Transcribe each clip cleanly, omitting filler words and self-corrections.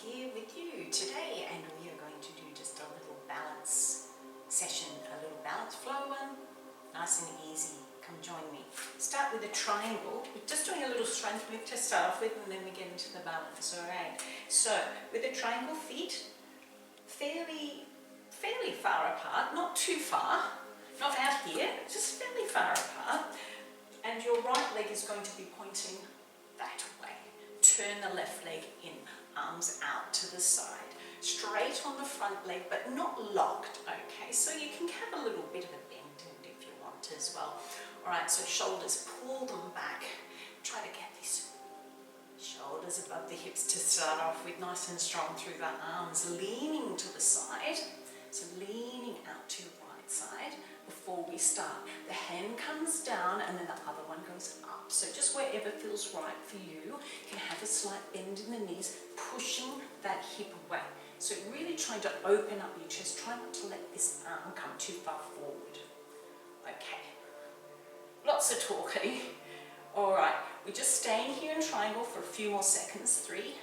here with you today, and we are going to do just a little balance session, a little balance flow one, nice and easy. Come join me. Start with a triangle. We're just doing a little strength move to start off with, and then we get into the balance. All right. So with the triangle, feet fairly far apart, not too far, not out here, just fairly far apart. And your right leg is going to be pointing that way. Turn the left leg in, arms out to the side. Straight on the front leg, but not locked, okay? So you can have a little bit of a bend in it if you want as well. All right, so shoulders, pull them back. Try to get these shoulders above the hips to start off with, nice and strong through the arms, leaning to the side. So leaning out to your right side before we start. The hand comes down and then the other one goes up. So just wherever feels right for you, you can have a slight bend in the knees, pushing that hip away. So really trying to open up your chest. Try not to let this arm come too far forward. Okay. Lots of talking. All right. We're just staying here in triangle for a few more seconds. 3,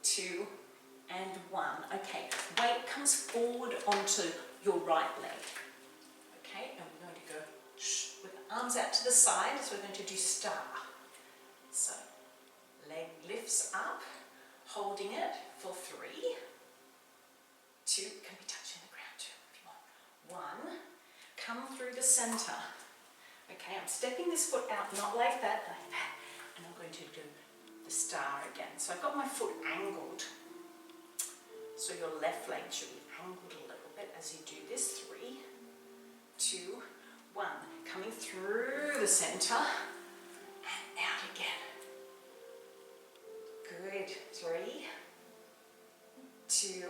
2, and 1. Okay. Weight comes forward onto your right leg. Okay. And we're going to go with arms out to the side. So we're going to do star. So leg lifts up, holding it for 3, 2, can be touching the ground too if you want. 1, come through the center. Okay, I'm stepping this foot out, not like that, and I'm going to do the star again. So I've got my foot angled. So your left leg should be angled a little bit as you do this. 3, 2, 1. Coming through the center and out again. Good. 3, 2,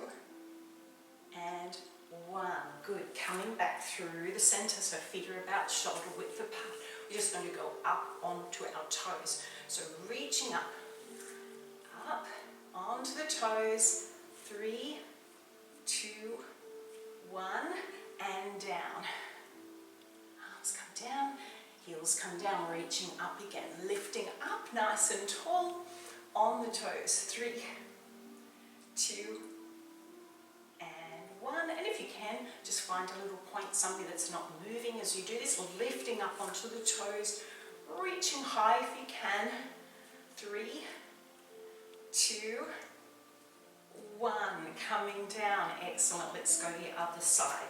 and 1. Good. Coming back through the center, so feet are about shoulder width apart. We're just going to go up onto our toes. So reaching up onto the toes. 3, 2, 1, and down. Arms come down, heels come down, reaching up again, lifting up nice and tall on the toes. 3, 2, and 1. And if you can, just find a little point, something that's not moving as you do this, lifting up onto the toes, reaching high if you can. 3, 2, 1. Coming down. Excellent. Let's go the other side.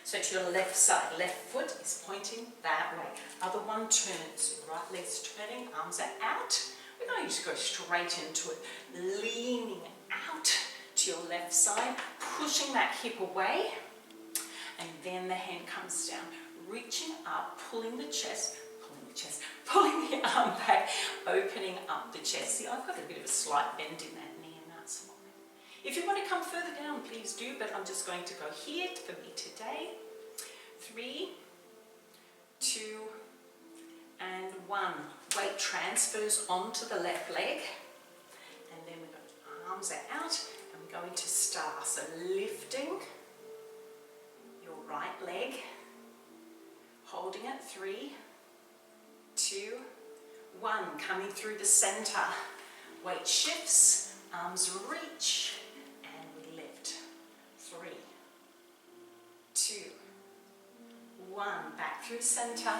So to your left side, left foot is pointing that way. Other one turns. Right leg's turning, arms are out. We're going to just go straight into it. Leaning out to your left side, pushing that hip away, and then the hand comes down. Reaching up, pulling the chest, pulling the arm back, opening up the chest. See, I've got a bit of a slight bend in that knee, and that's fine. If you want to come further down, please do, but I'm just going to go here for me today. 3, 2, and 1. Weight transfers onto the left leg, and then we've got arms are out, and we're going to star. So lifting your right leg, holding it. 3, 2, 1. Coming through the center. Weight shifts, arms reach, and we lift. 3, 2, 1. Back through center,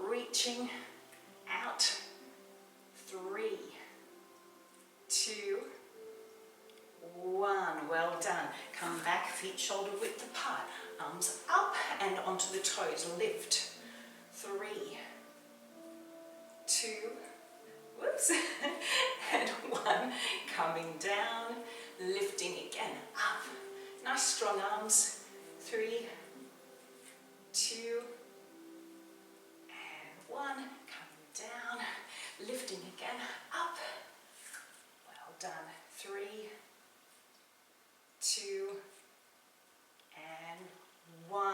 reaching out. 3, 2, 1. Well done. Come back, feet shoulder width apart, arms up and onto the toes. Lift. 3, 2, whoops, and 1. Coming down, lifting again, up. Nice strong arms. 3, 2, and 1. Coming down, lifting again, up. Well done. 3, 2, and 1.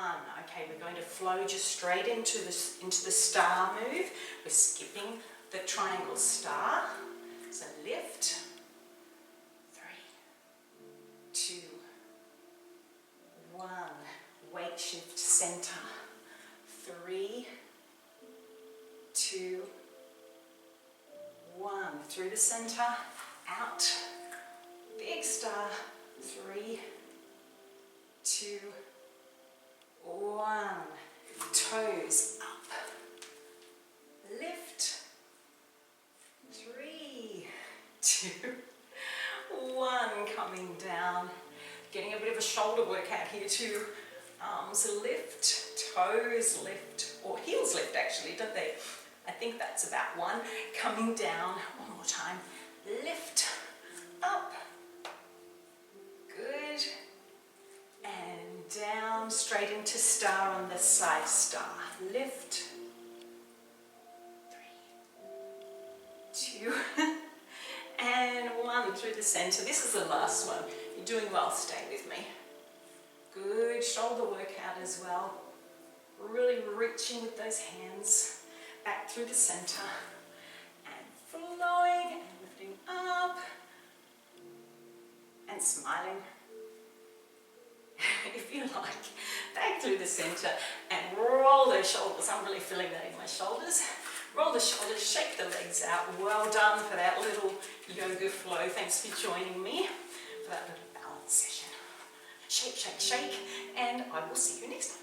Okay, we're going to flow just straight into the star move. We're skipping the triangle star. So lift. 3, 2, 1. Weight shift center. 3, 2, 1. Through the center, out, Big star. 3, 2, 1. Toes up. Lift. 3, 2, 1. Coming down. Getting a bit of a shoulder workout here too. Arms lift, toes lift, or heels lift actually, don't they? I think that's about 1. Coming down, one more time. Lift, up. Good. And down, straight into star on the side. Star. Lift. 3, 2, and 1 through the center. This is the last one. You're doing well, stay with me. Good shoulder workout as well. Really reaching with those hands back through the center and flowing and lifting up and smiling. If you like, back through the center and roll those shoulders. I'm really feeling that in my shoulders. Roll the shoulders, shake the legs out. Well done for that little yoga flow. Thanks for joining me for that little balance session. Shake, shake, shake, and I will see you next time.